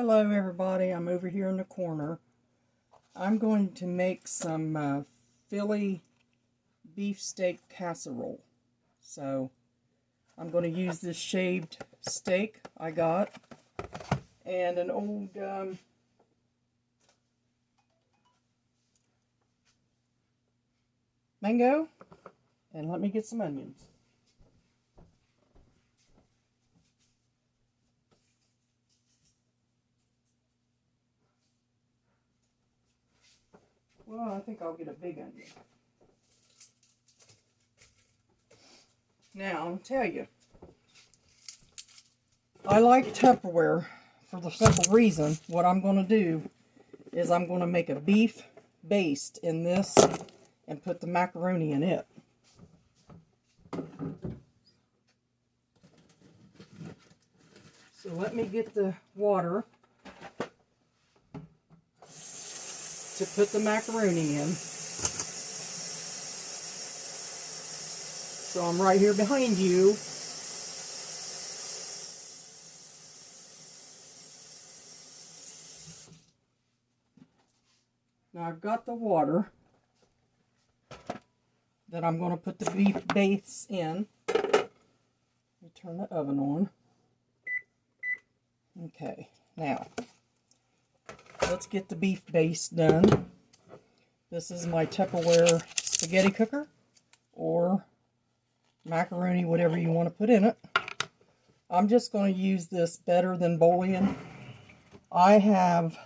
Hello everybody, I'm over here in the corner. I'm going to make some Philly beefsteak casserole. So I'm going to use this shaved steak I got and an old mango, and let me get some onions. Well, I think I'll get a big onion. Now, I'll tell you, I like Tupperware for the simple reason. What I'm going to do is I'm going to make a beef baste in this and put the macaroni in it. So let me get the water to put the macaroni in. So I'm right here behind you. Now I've got the water that I'm going to put the beef base in. Let me turn the oven on. Okay, now let's get the beef base done. This is my Tupperware spaghetti cooker or macaroni, whatever you want to put in it. I'm just going to use this Better Than Bouillon. I have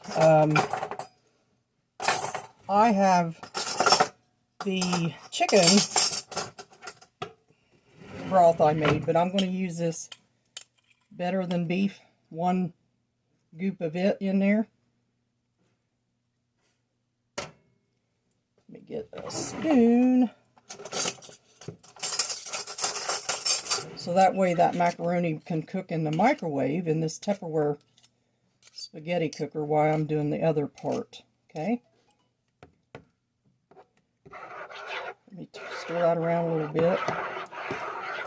the chicken broth I made, but I'm going to use this Better Than Beef, one goop of it in there. Let me get a spoon. So that way that macaroni can cook in the microwave in this Tupperware spaghetti cooker while I'm doing the other part. Okay? Let me stir that around a little bit.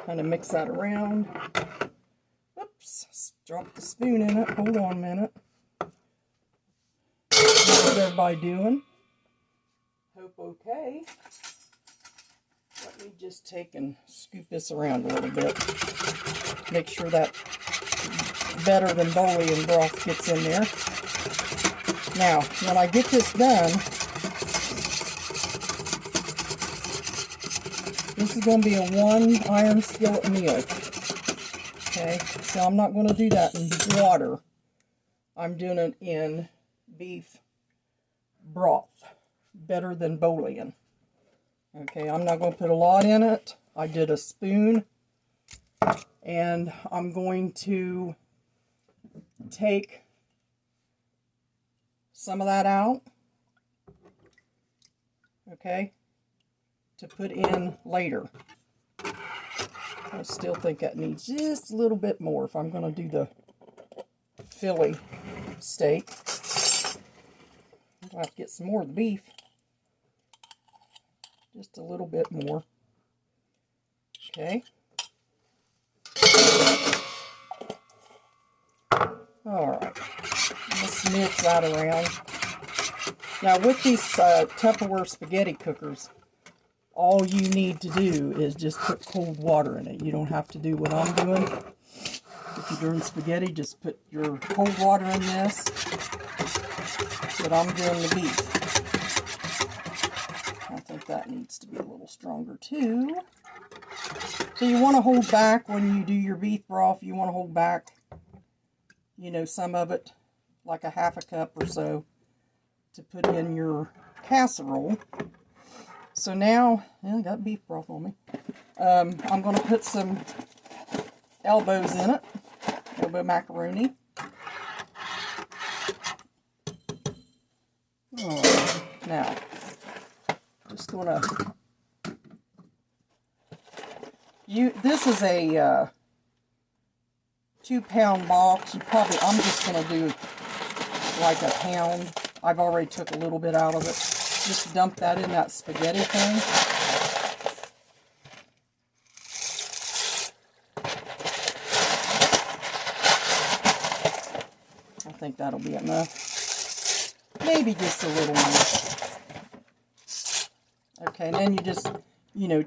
Kind of mix that around. Oops, dropped the spoon in it. Hold on a minute. How's everybody doing? Hope okay. Let me just take and scoop this around a little bit. Make sure that Better Than Bouillon broth gets in there. Now, when I get this done, this is going to be a 1-iron skillet meal. Okay, so I'm not going to do that in water. I'm doing it in beef broth. Better Than Bouillon. Okay, I'm not going to put a lot in it. I did a spoon. And I'm going to take some of that out. Okay, to put in later. I still think that needs just a little bit more if I'm going to do the Philly steak. I'll have to get some more of the beef. Just a little bit more. Okay. Alright. Let's mix that around. Now with these Tupperware spaghetti cookers, all you need to do is just put cold water in it. You don't have to do what I'm doing. If you're doing spaghetti, just put your cold water in this. But I'm doing the beef. I think that needs to be a little stronger too. So you want to hold back when you do your beef broth. You want to hold back, you know, some of it, like a half a cup or so, to put in your casserole. So now, I got beef broth on me. I'm going to put some elbows in it, elbow macaroni. Oh, now, just going to, this is a 2-pound box. I'm just going to do like a pound. I've already took a little bit out of it. Just dump that in that spaghetti thing. think that'll be enough. Maybe just a little more. Okay, and then you just, you know,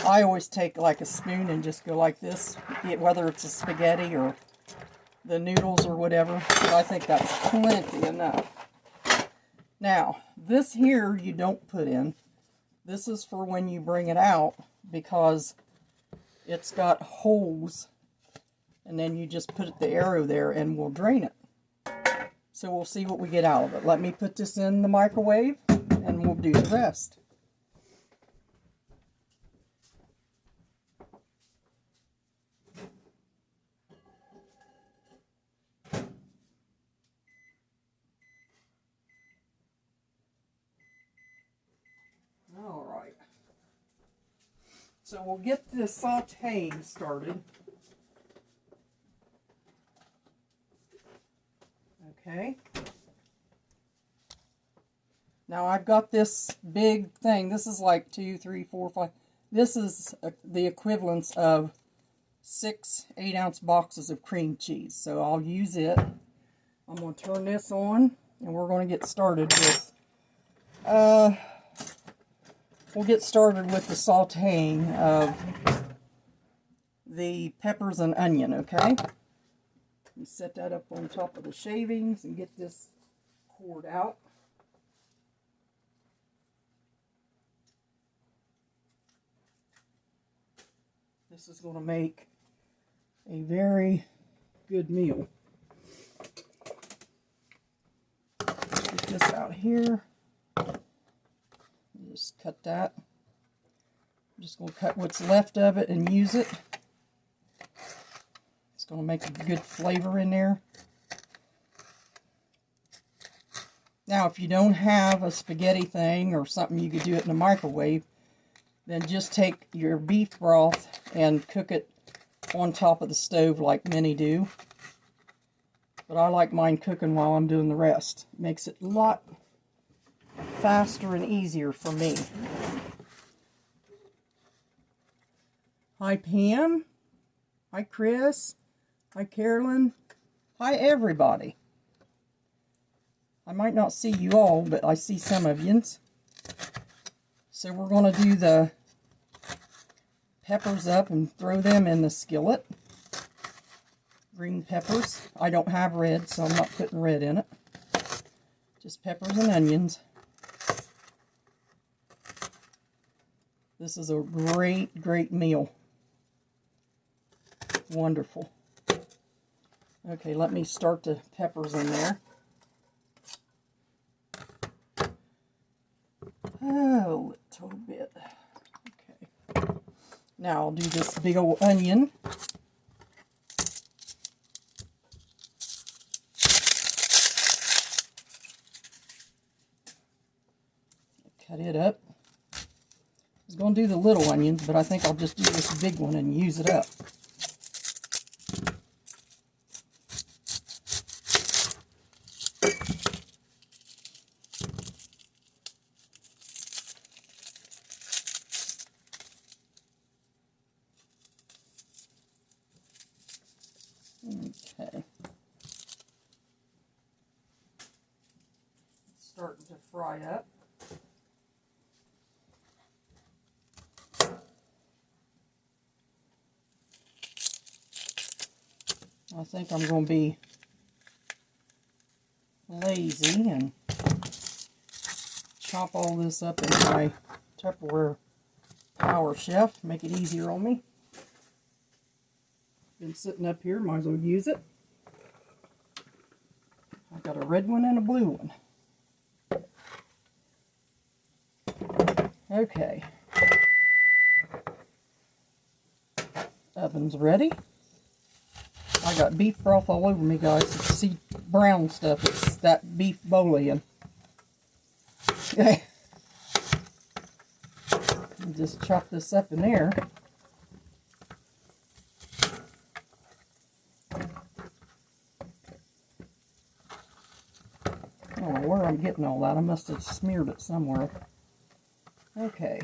I always take like a spoon and just go like this, whether it's a spaghetti or the noodles or whatever. So I think that's plenty enough. Now, this here you don't put in. This is for when you bring it out, because it's got holes, and then you just put the arrow there and we'll drain it. So we'll see what we get out of it. Let me put this in the microwave and we'll do the rest. Alright. So we'll get the sauteing started. Okay. Now I've got this big thing. This is like 2, 3, 4, 5. This is the equivalence of 6 8-ounce boxes of cream cheese. So I'll use it. I'm going to turn this on and we're going to get started with, we'll get started with the sauteing of the peppers and onion, okay? You set that up on top of the shavings and get this poured out. This is going to make a very good meal. Get this out here. Just cut that. I'm just going to cut what's left of it and use it. It's going to make a good flavor in there. Now, if you don't have a spaghetti thing or something you could do it in a microwave, then just take your beef broth and cook it on top of the stove like many do. But I like mine cooking while I'm doing the rest. It makes it a lot faster and easier for me. Hi Pam. Hi Chris. Hi Carolyn. Hi everybody. I might not see you all, but I see some of yous. So we're going to do the peppers up and throw them in the skillet. Green peppers. I don't have red, so I'm not putting red in it. Just peppers and onions. This is a great, great meal. Wonderful. Okay, let me start the peppers in there. Oh, a little bit. Okay. Now I'll do this big old onion. Cut it up. I was going to do the little onions, but I think I'll just do this big one and use it up. Okay. It's starting to fry up. I think I'm going to be lazy and chop all this up in my Tupperware Power Chef, make it easier on me. Been sitting up here, might as well use it. I've got a red one and a blue one. Okay. Oven's ready. I got beef broth all over me, guys. If you see brown stuff, it's that beef bouillon. Okay. Just chop this up in there. I don't know where I'm getting all that. I must have smeared it somewhere. Okay.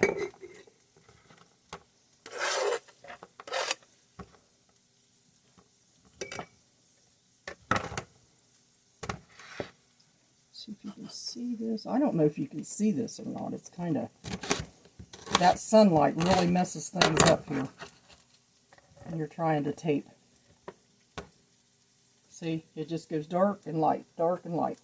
see this? I don't know if you can see this or not. It's kind of, that sunlight really messes things up here when you're trying to tape. See, it just goes dark and light, dark and light.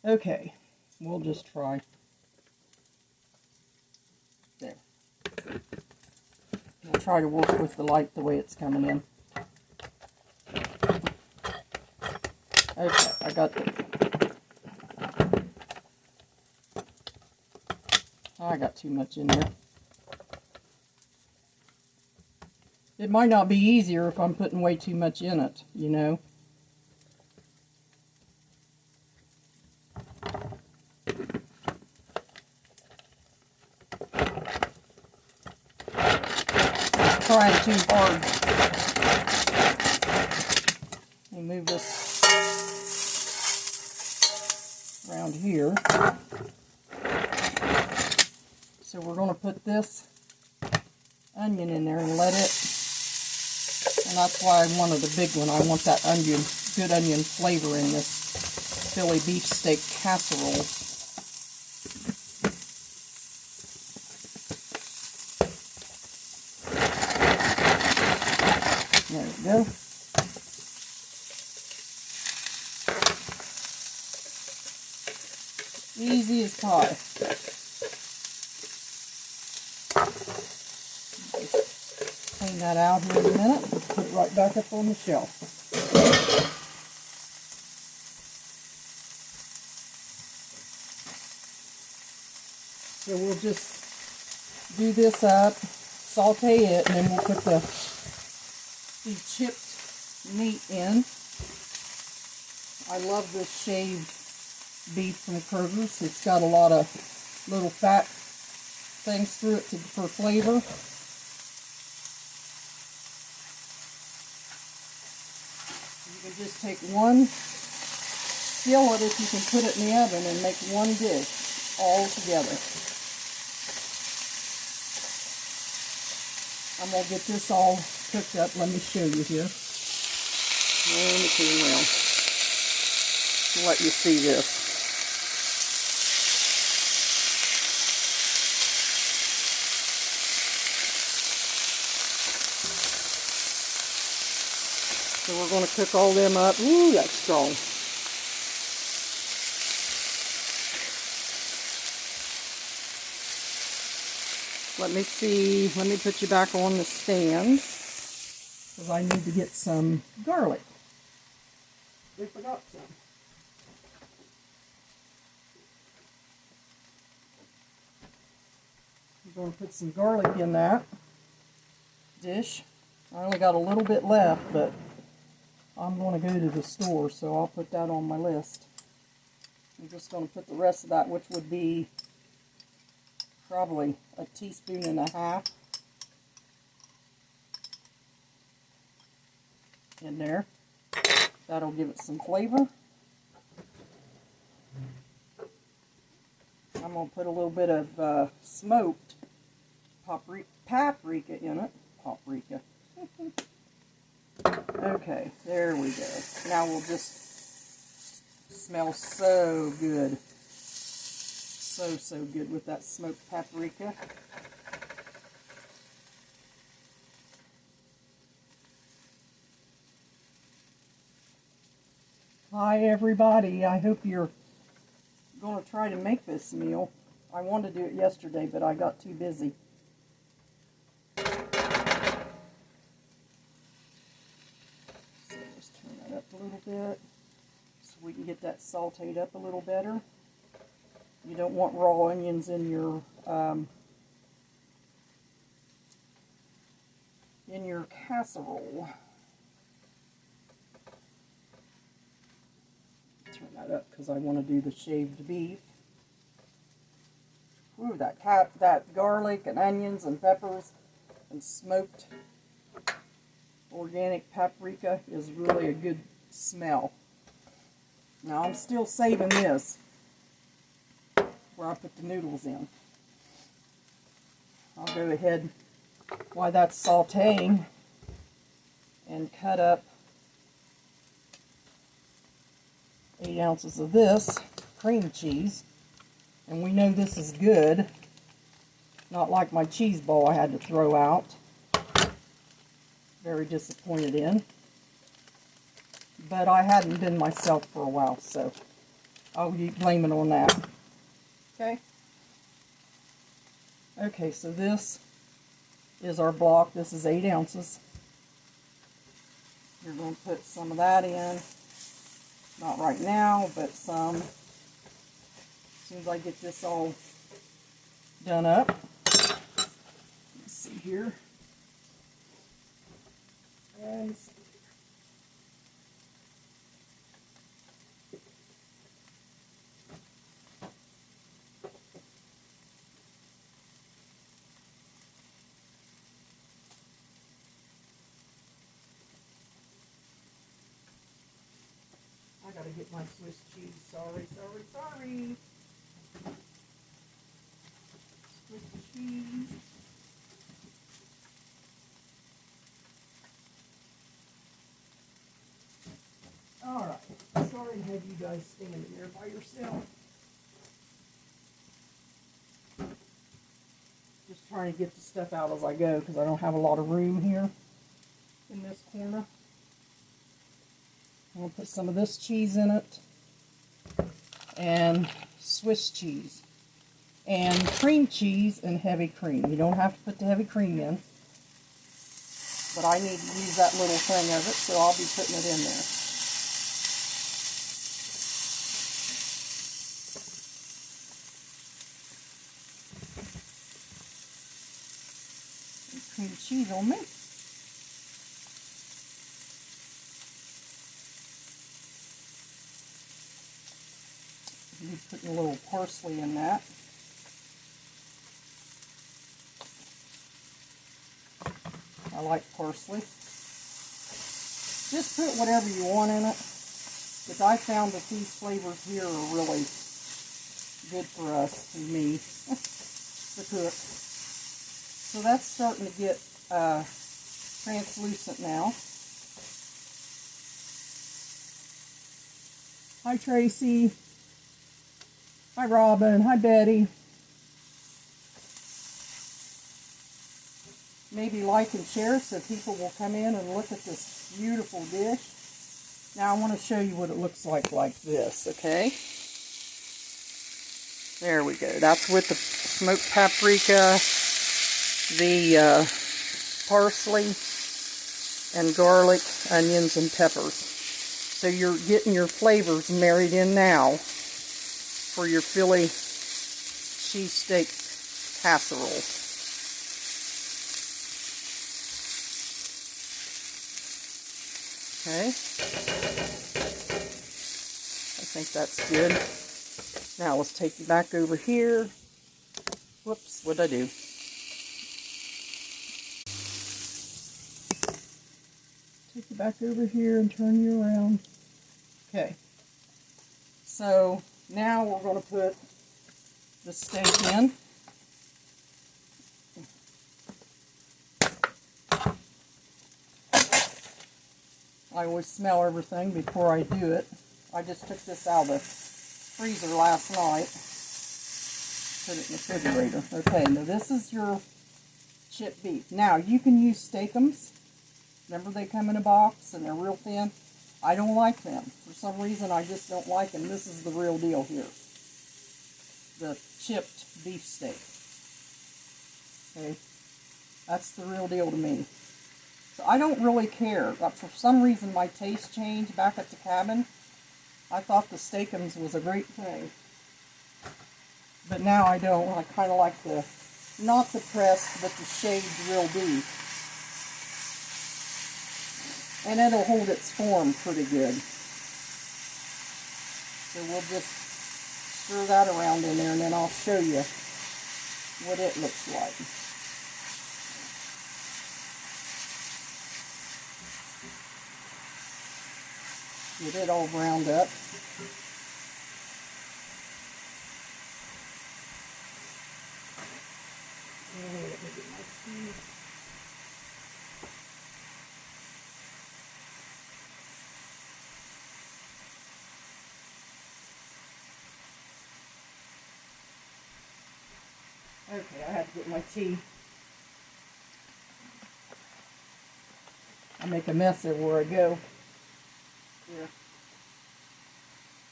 Okay, we'll just try. There. We'll try to work with the light the way it's coming in. Okay, I got I got too much in there. It might not be easier if I'm putting way too much in it, you know. Trying too hard. Let me move this around here. So we're going to put this onion in there and let it, and that's why I wanted a big one. I want that onion, good onion flavor in this Philly beefsteak casserole. There we go. Easy as pie. Clean that out here in a minute. Put it right back up on the shelf. So we'll just do this up, saute it, and then we'll put the chipped meat in. I love this shaved beef from Kroger's. It's got a lot of little fat things through it for flavor. You can just take one skillet if you can put it in the oven and make one dish all together. I'm going to get this all cooked up. Let me show you here. Let me turn around. Let you see this. So we're going to cook all them up. Ooh, that's strong. Let me see. Let me put you back on the stand because I need to get some garlic. We forgot some. I'm going to put some garlic in that dish. I only got a little bit left, but I'm going to go to the store, so I'll put that on my list. I'm just going to put the rest of that, which would be probably a teaspoon and a half in there. That'll give it some flavor. I'm going to put a little bit of smoked paprika in it. Paprika. Okay, there we go. Now we'll just smell so good. So good with that smoked paprika. Hi everybody, I hope you're going to try to make this meal. I wanted to do it yesterday, but I got too busy. So just turn that up a little bit so we can get that sauteed up a little better. You don't want raw onions in your casserole. Turn that up because I want to do the shaved beef. Ooh, that garlic and onions and peppers and smoked organic paprika is really a good smell. Now I'm still saving this where I put the noodles in. I'll go ahead while that's sauteing and cut up 8 ounces of this cream cheese. And we know this is good. Not like my cheese ball I had to throw out. Very disappointed in. But I hadn't been myself for a while, so I'll blame it on that. Okay? Okay, so this is our block. This is 8 ounces. You're going to put some of that in. Not right now, but some. As soon as I get this all done up. Let's see here. And I gotta get my Swiss cheese. Sorry. Swiss cheese. Alright. Sorry to have you guys standing there by yourself. Just trying to get the stuff out as I go because I don't have a lot of room here in this corner. I'm going to put some of this cheese in it, and Swiss cheese, and cream cheese and heavy cream. You don't have to put the heavy cream in, but I need to use that little thing of it, so I'll be putting it in there. Cream cheese on me. Putting a little parsley in that. I like parsley. Just put whatever you want in it. But I found that these flavors here are really good for us and me to cook. So that's starting to get translucent now. Hi Tracy. Hi Robin. Hi Betty. Maybe like and share so people will come in and look at this beautiful dish. Now I want to show you what it looks like this, okay? There we go. That's with the smoked paprika, the parsley, and garlic, onions, and peppers. So you're getting your flavors married in now for your Philly cheesesteak casserole. Okay. I think that's good. Now let's take you back over here. Whoops, what'd I do? Take you back over here and turn you around. Okay. So now we're going to put the steak in. I always smell everything before I do it. I just took this out of the freezer last night. Put it in the refrigerator. Okay, now this is your chipped beef. Now you can use steakums. Remember they come in a box and they're real thin? I don't like them. For some reason I just don't like them. This is the real deal here. The chipped beef steak. Okay, that's the real deal to me. So I don't really care. But for some reason my taste changed back at the cabin. I thought the steakums was a great thing. But now I don't. I kind of like the, not the pressed, but the shaved real beef. And it'll hold its form pretty good. So we'll just stir that around in there and then I'll show you what it looks like. Get it all browned up. And let me get my cheese. Okay, I had to get my tea. I make a mess everywhere I go. Here.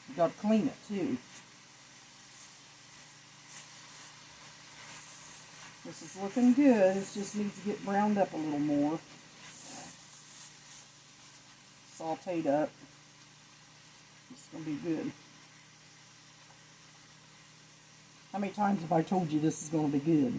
You gotta clean it too. This is looking good. It just needs to get browned up a little more. Sauteed up. It's gonna be good. How many times have I told you this is gonna be good?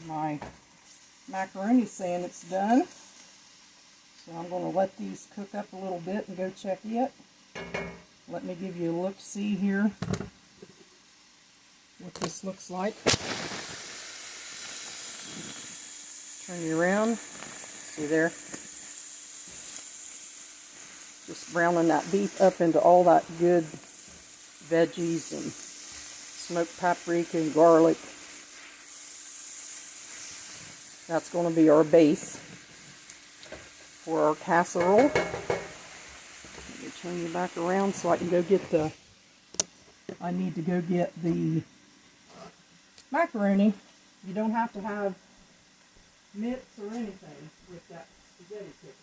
My macaroni's saying it's done. So I'm going to let these cook up a little bit and go check it. Let me give you a look-see here what this looks like. Turn you around. See there? Just browning that beef up into all that good veggies and smoked paprika and garlic. That's going to be our base for our casserole. Let me turn you back around so I can go get the, I need to go get the macaroni. You don't have to have mitts or anything with that spaghetti pickle.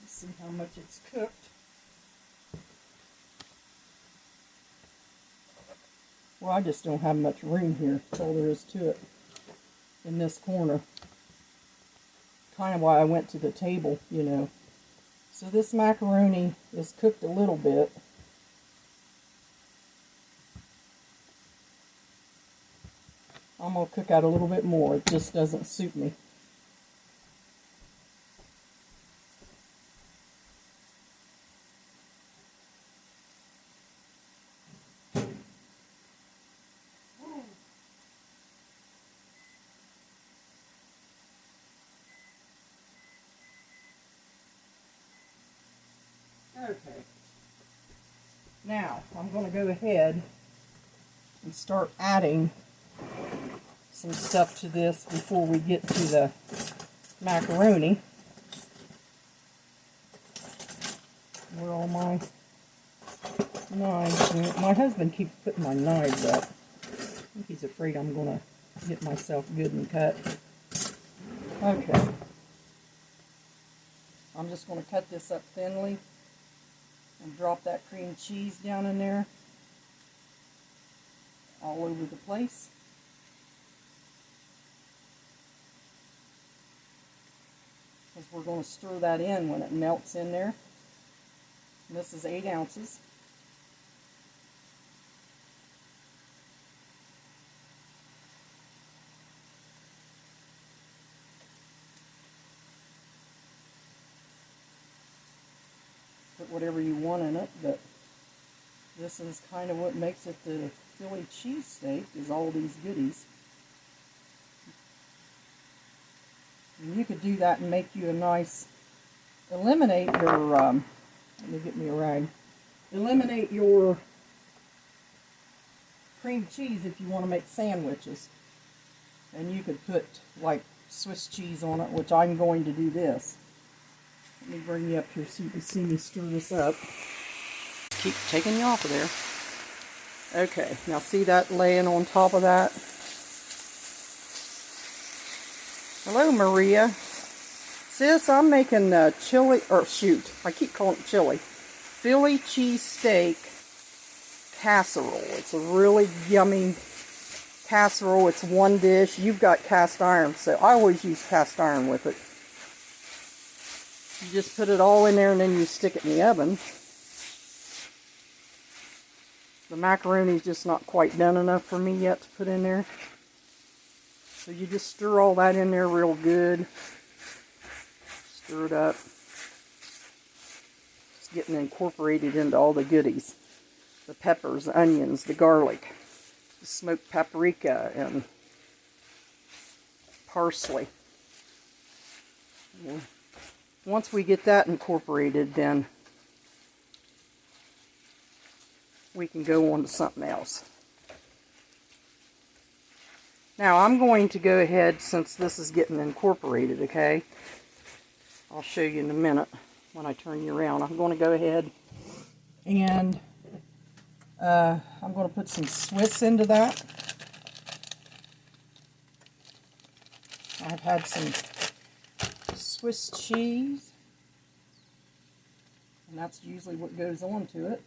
Let's see how much it's cooked. Well, I just don't have much room here. That's all there is to it in this corner. Kind of why I went to the table, you know. So this macaroni is cooked a little bit. I'm going to cook out a little bit more. It just doesn't suit me. Okay. Now, I'm going to go ahead and start adding some stuff to this before we get to the macaroni. Where all my knives went. My husband keeps putting my knives up. I think he's afraid I'm going to get myself good and cut. Okay. I'm just going to cut this up thinly and drop that cream cheese down in there all over the place. Because we're going to stir that in when it melts in there. And this is 8 ounces. Put whatever you want in it, but this is kind of what makes it the Philly cheesesteak, is all these goodies. And you could do that and make you a nice, eliminate your, let me get me a rag, eliminate your cream cheese if you want to make sandwiches. And you could put like Swiss cheese on it, which I'm going to do this. Let me bring you up here so you can see me stir this up. Keep taking you off of there. Okay, now see that laying on top of that? Hello, Maria. Sis, I'm making chili, or shoot, I keep calling it chili. Philly cheesesteak casserole. It's a really yummy casserole. It's one dish. You've got cast iron, so I always use cast iron with it. You just put it all in there and then you stick it in the oven. The macaroni's just not quite done enough for me yet to put in there. So you just stir all that in there real good. Stir it up. It's getting incorporated into all the goodies. The peppers, the onions, the garlic, the smoked paprika, and parsley. Yeah. Once we get that incorporated, then we can go on to something else. Now I'm going to go ahead, since this is getting incorporated, okay? I'll show you in a minute when I turn you around. I'm going to go ahead and I'm going to put some Swiss into that. I've had some Swiss cheese, and that's usually what goes on to it.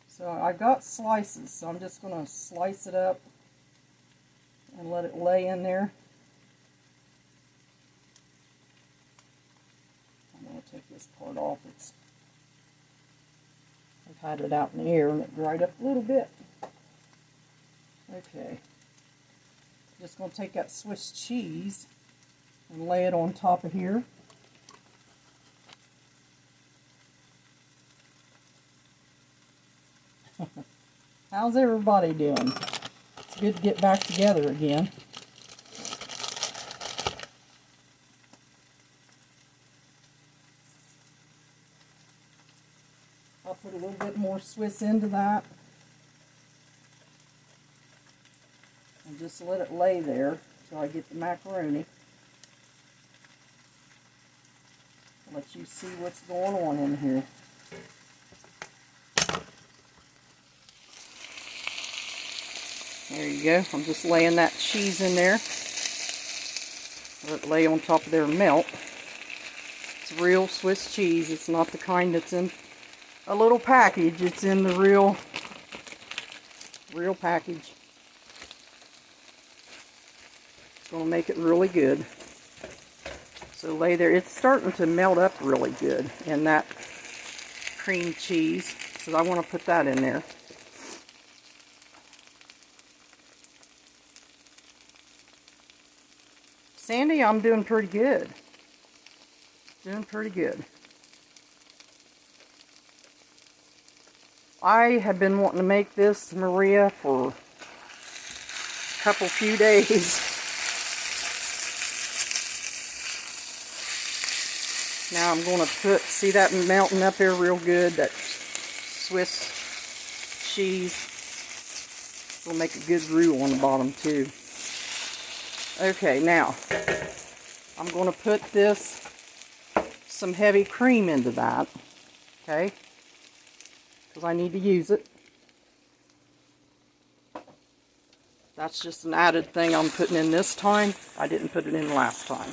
So I got slices, so I'm just going to slice it up and let it lay in there. I'm going to take this part off. I've had it out in the air and it dried up a little bit. Okay. Just going to take that Swiss cheese and lay it on top of here. How's everybody doing? It's good to get back together again. I'll put a little bit more Swiss into that. And just let it lay there until I get the macaroni. I'll let you see what's going on in here. There you go. I'm just laying that cheese in there. Let it lay on top of there and melt. It's real Swiss cheese. It's not the kind that's in a little package. It's in the real package. It's going to make it really good. So lay there. It's starting to melt up really good in that cream cheese. So I want to put that in there. Sandy, I'm doing pretty good. Doing pretty good. I have been wanting to make this, Maria, for a few days. Now I'm going to see that melting up there real good, that Swiss cheese. Will make a good roux on the bottom too. Okay, now I'm going to put some heavy cream into that, okay, because I need to use it. That's just an added thing I'm putting in this time. I didn't put it in last time.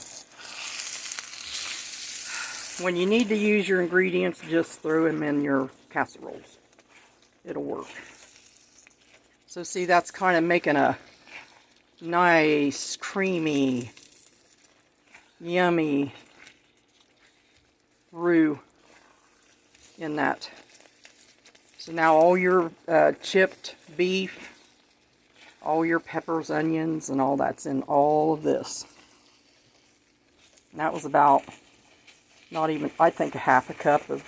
When you need to use your ingredients, just throw them in your casseroles. It'll work. So see, that's kind of making a nice, creamy, yummy roux in that. So now all your chipped beef, all your peppers, onions, and all that's in all of this. And that was about, not even, I think, a half a cup of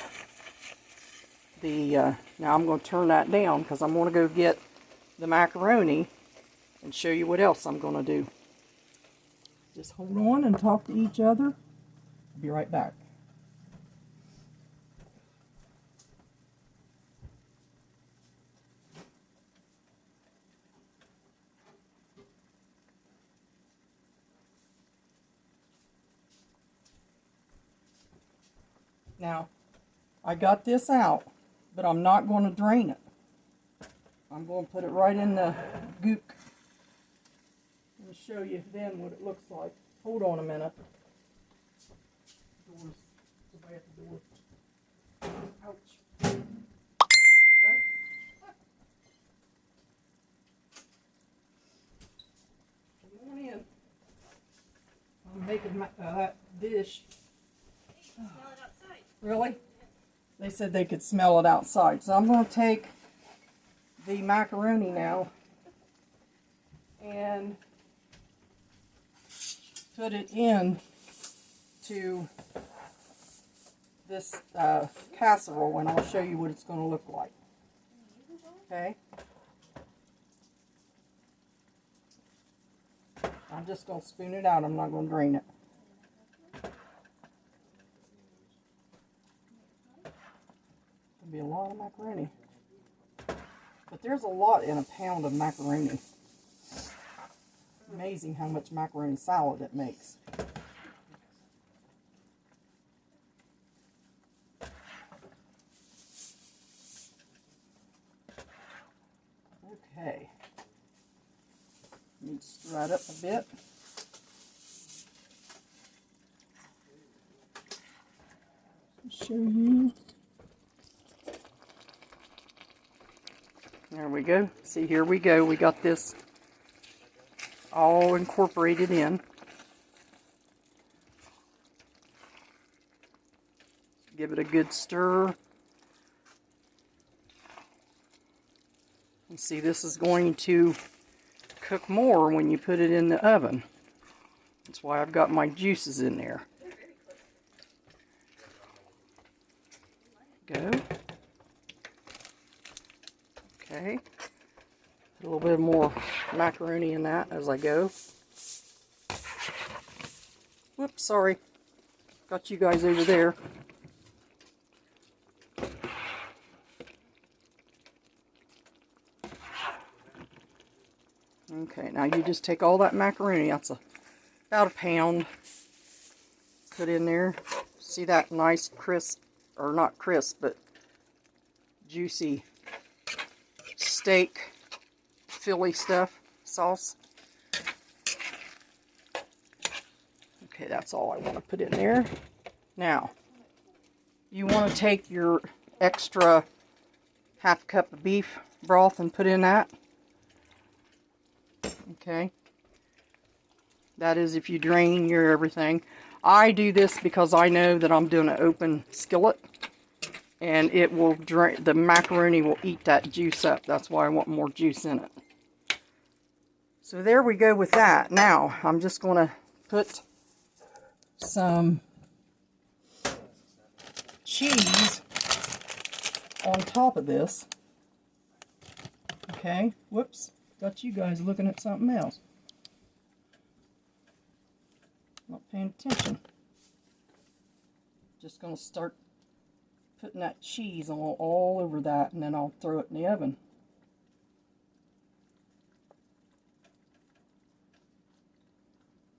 the, now I'm going to turn that down because I'm going to go get the macaroni and show you what else I'm going to do. Just hold on and talk to each other. I'll be right back. Now, I got this out, but I'm not going to drain it. I'm going to put it right in the gook. Let me show you then what it looks like. Hold on a minute. Doors. Somebody at the door. Ouch. Come on in. I'm making that dish. Smell it outside. Really? They said they could smell it outside. So I'm going to take the macaroni now and put it in to this casserole, and I'll show you what it's going to look like. Okay? I'm just going to spoon it out. I'm not going to drain it. There'll be a lot of macaroni. But there's a lot in a pound of macaroni. Amazing how much macaroni salad it makes. Okay. Let me stir it up a bit. Show you. There we go. See, here we go. We got this all incorporated in. Give it a good stir. You see, this is going to cook more when you put it in the oven. That's why I've got my juices in there. Go. Okay. Put a little bit more macaroni in that as I go. Whoops, sorry. Got you guys over there. Okay, now you just take all that macaroni, that's about a pound, put in there. See that nice crisp, or not crisp, but juicy steak Philly stuff, sauce. Okay, that's all I want to put in there. Now, you want to take your extra half cup of beef broth and put in that. Okay, that is if you drain your everything. I do this because I know that I'm doing an open skillet and it will drain, the macaroni will eat that juice up. That's why I want more juice in it. So there we go with that. Now I'm just going to put some cheese on top of this. Okay, whoops. Got you guys looking at something else. Not paying attention. Just going to start putting that cheese all over that, and then I'll throw it in the oven.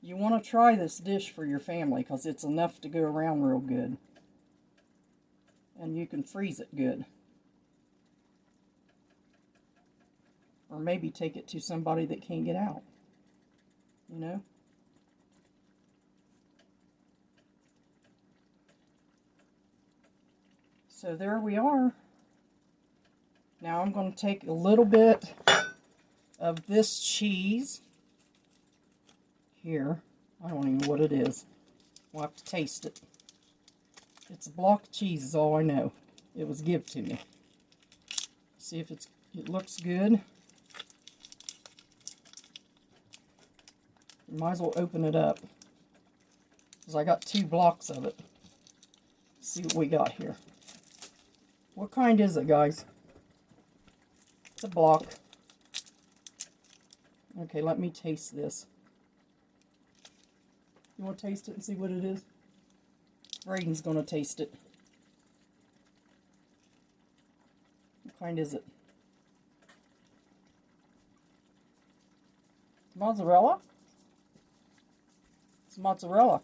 You want to try this dish for your family because it's enough to go around real good. And you can freeze it good. Or maybe take it to somebody that can't get out. You know? So there we are. Now I'm going to take a little bit of this cheese. Here. I don't even know what it is. We'll have to taste it. It's a block of cheese is all I know. It was given to me. See if it looks good. You might as well open it up, because I got 2 blocks of it. Let's see what we got here. What kind is it, guys? It's a block. Okay, let me taste this. You want to taste it and see what it is? Braden's going to taste it. What kind is it? Mozzarella? Mozzarella.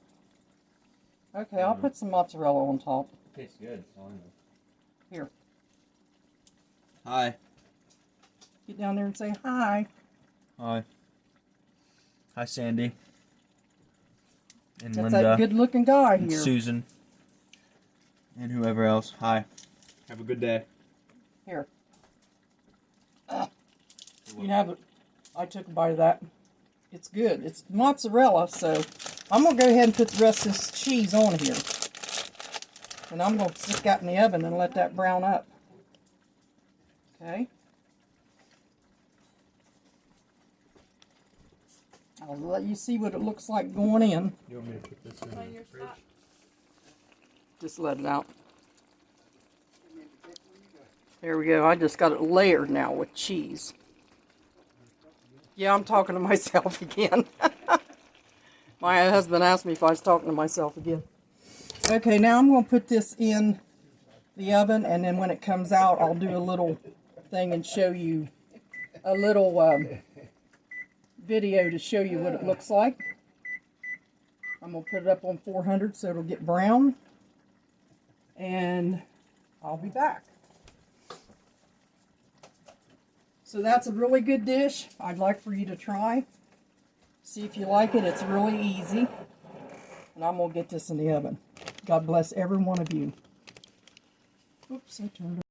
Okay, I'll put some mozzarella on top. Tastes good. So I know. Here. Hi. Get down there and say hi. Hi. Hi, Sandy. And That's Linda. that good-looking guy and here. Susan. And whoever else. Hi. Have a good day. Here. You have it. I took a bite of that. It's good. It's mozzarella, so I'm going to go ahead and put the rest of this cheese on here. And I'm going to stick that in the oven and let that brown up. Okay. I'll let you see what it looks like going in. You want me to put this in the fridge? Just let it out. There we go. I just got it layered now with cheese. Yeah, I'm talking to myself again. My husband asked me if I was talking to myself again. Okay, now I'm going to put this in the oven, and then when it comes out, I'll do a little thing and show you a little video to show you what it looks like. I'm going to put it up on 400 so it'll get brown. And I'll be back. So that's a really good dish. I'd like for you to try. See if you like it. It's really easy. And I'm going to get this in the oven. God bless every one of you. Oops, I turned it.